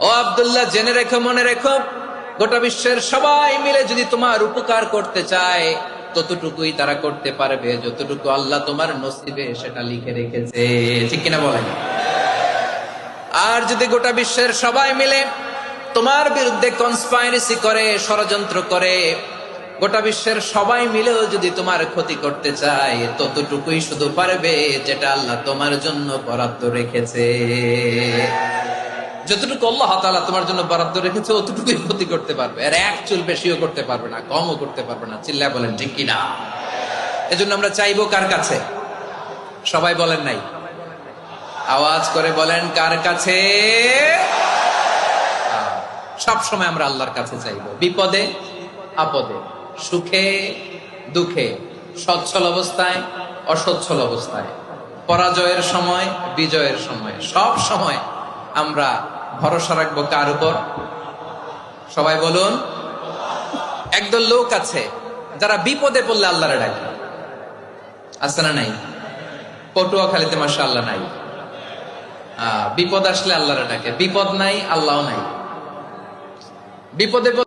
ও আব্দুল্লাহ, জেনে রেখো, মনে রেখো, গোটা বিশ্বের সবাই মিলে যদি তোমার উপকার করতে চায় ততটুকুই তারা করতে পারবে যতটুকু আল্লাহ তোমার নসিবে সেটা লিখে রেখেছে। ঠিক কিনা বলেন? আর যদি গোটা বিশ্বের সবাই মিলে তোমার বিরুদ্ধে কনস্পাইরেসি করে, ষড়যন্ত্র করে, গোটা বিশ্বের সবাই মিলেও যদি তোমার ক্ষতি করতে চায় ততটুকুই শুধু পারবে যেটা আল্লাহ তোমার জন্য বরাদ্দ রেখেছে। যতটুকু আল্লাহ তাআলা তোমার জন্য বরাদ্দ রেখেছে অতটুকুই ক্ষতি করতে পারবে, আর এক চুল বেশিও করতে পারবে না, কমও করতে পারবে না। চিল্লায় বলেন ঠিক কিনা? এজন্য আমরা চাইবো কার কাছে? সবাই বলেন নাই, আওয়াজ করে বলেন কার কাছে? সব সময় আমরা আল্লাহর কাছে চাইবো, বিপদে আপদে, সুখে দুঃখে, সচ্ছল অবস্থায় অসচ্ছল অবস্থায়, পরাজয়ের সময় বিজয়ের সময়, সব সময় আমরা ভরসা রাখবো কার উপর? সবাই বলুন। একদল লোক আছে যারা বিপদে পড়লে আল্লাহরে ডাকে, আছে না নাই? পটুয়াখালীতে মাশাআল্লাহ নাই। বিপদ আসলে আল্লাহরে ডাকে, বিপদ নাই আল্লাহ নাই। বিপদে